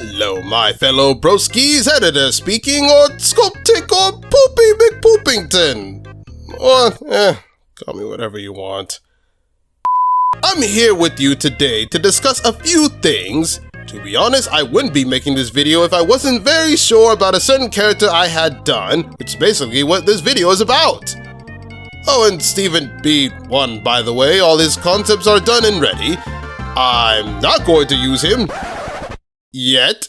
Hello, my fellow broskies, editor speaking, or Sculptic, or Poopy McPoopington. Or, call me whatever you want. I'm here with you today to discuss a few things. To be honest, I wouldn't be making this video if I wasn't very sure about a certain character I had done, which is basically what this video is about. Oh, and Stephen B. won, by the way. All his concepts are done and ready. I'm not going to use him yet,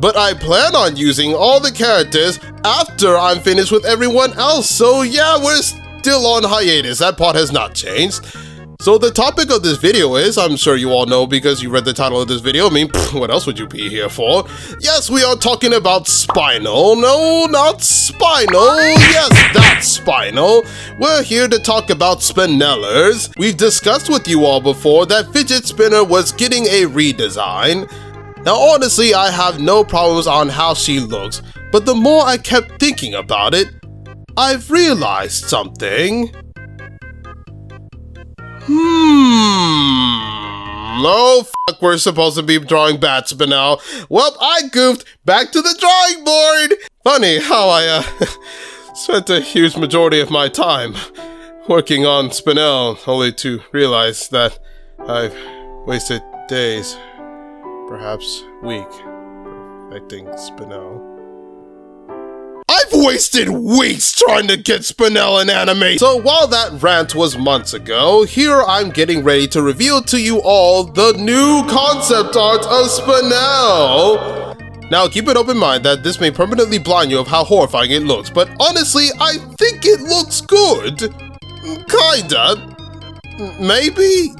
but I plan on using all the characters after I'm finished with everyone else. So yeah, we're still on hiatus. That part has not changed. So the topic of this video is, I'm sure you all know because you read the title of this video. I mean, what else would you be here for? Yes, we are talking about Spinel. No, not Spinel. Yes, that's Spinel. We're here to talk about Spinellers. We've discussed with you all before that Fidget Spinner was getting a redesign. Now, honestly, I have no problems on how she looks, but the more I kept thinking about it, I've realized something. Oh, fuck, we're supposed to be drawing Bat Spinel. Well, I goofed. Back to the drawing board. Funny how I, spent a huge majority of my time working on Spinel, only to realize that I've wasted days, perhaps week, perfecting Spinel. I've wasted weeks trying to get Spinel in anime! So while that rant was months ago, here I'm getting ready to reveal to you all the new concept art of Spinel! Now keep an open mind that this may permanently blind you of how horrifying it looks, but honestly, I think it looks good. Kinda. Maybe?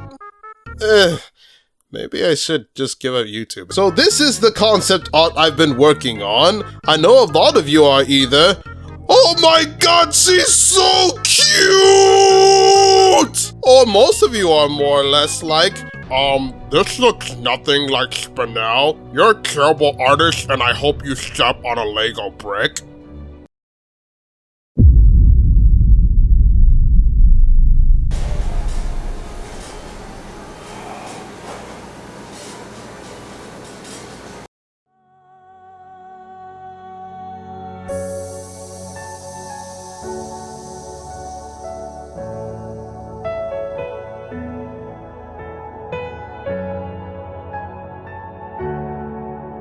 Maybe I should just give up YouTube. So this is the concept art I've been working on. I know a lot of you are either, oh my god, she's so cute! Or most of you are more or less like, this looks nothing like Spinel. You're a terrible artist and I hope you step on a Lego brick.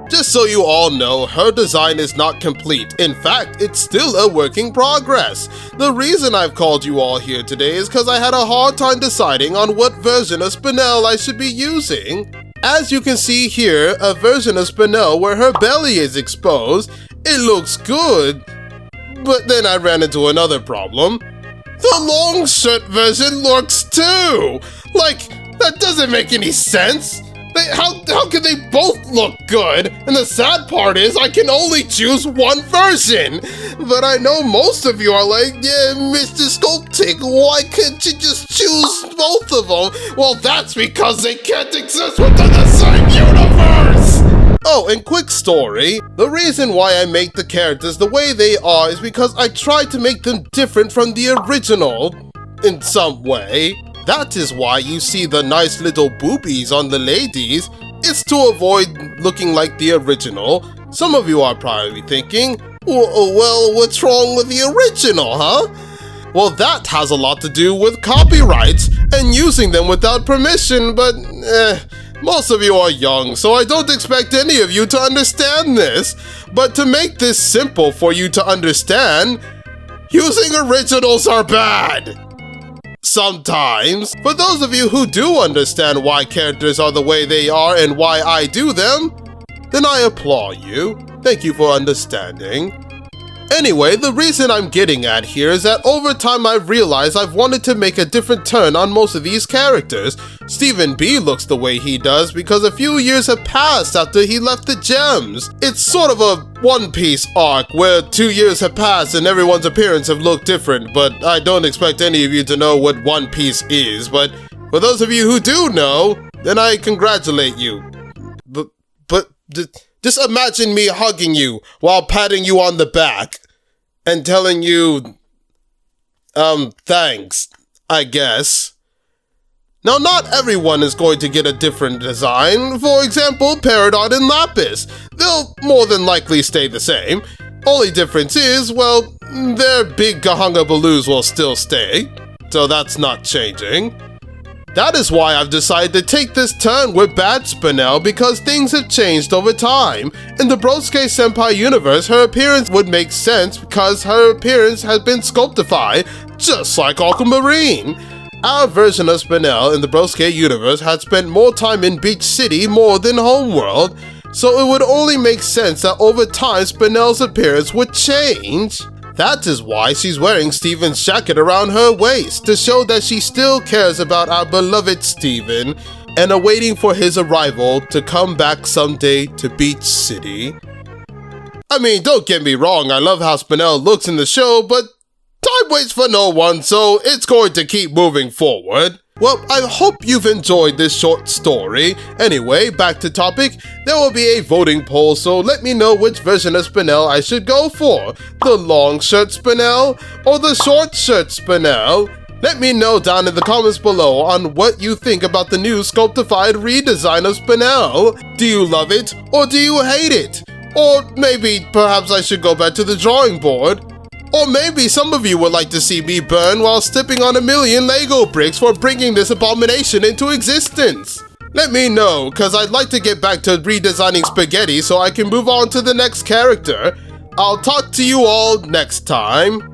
Just so you all know, her design is not complete. In fact, it's still a work in progress. The reason I've called you all here today is because I had a hard time deciding on what version of Spinel I should be using. As you can see here, a version of Spinel where her belly is exposed. It looks good, but then I ran into another problem. The long shirt version looks too! Like, that doesn't make any sense! How can they both look good? And the sad part is I can only choose one version. But I know most of you are like, yeah, Mr. Sculptic, why can't you just choose both of them? Well, that's because they can't exist within the same universe! Oh, and quick story. The reason why I make the characters the way they are is because I tried to make them different from the original in some way. That is why you see the nice little boobies on the ladies. It's to avoid looking like the original. Some of you are probably thinking, well, what's wrong with the original, huh? Well, that has a lot to do with copyrights and using them without permission, but most of you are young, so I don't expect any of you to understand this. But to make this simple for you to understand, using originals are bad. Sometimes. For those of you who do understand why characters are the way they are and why I do them, then I applaud you. Thank you for understanding. Anyway, the reason I'm getting at here is that over time I've realized I've wanted to make a different turn on most of these characters. Stephen B looks the way he does because a few years have passed after he left the Gems. It's sort of a One Piece arc where 2 years have passed and everyone's appearance have looked different, but I don't expect any of you to know what One Piece is. But for those of you who do know, then I congratulate you. But just imagine me hugging you while patting you on the back and telling you, thanks, I guess. Now, not everyone is going to get a different design. For example, Peridot and Lapis. They'll more than likely stay the same. Only difference is, well, their big Gahanga Baloos will still stay. So that's not changing. That is why I've decided to take this turn with Bad Spinel, because things have changed over time. In the Brosuke Senpai universe, her appearance would make sense because her appearance has been sculptified, just like Aquamarine. Our version of Spinel in the Brosuke universe had spent more time in Beach City more than Homeworld, so it would only make sense that over time Spinel's appearance would change. That is why she's wearing Steven's jacket around her waist, to show that she still cares about our beloved Steven and are waiting for his arrival to come back someday to Beach City. I mean, don't get me wrong, I love how Spinel looks in the show, but time waits for no one, so it's going to keep moving forward. Well, I hope you've enjoyed this short story. Anyway, back to topic, there will be a voting poll, so let me know which version of Spinel I should go for. The long shirt Spinel or the short shirt Spinel? Let me know down in the comments below on what you think about the new sculptified redesign of Spinel. Do you love it or do you hate it? Or maybe perhaps I should go back to the drawing board? Or maybe some of you would like to see me burn while stepping on 1,000,000 Lego bricks for bringing this abomination into existence. Let me know, cause I'd like to get back to redesigning spaghetti so I can move on to the next character. I'll talk to you all next time.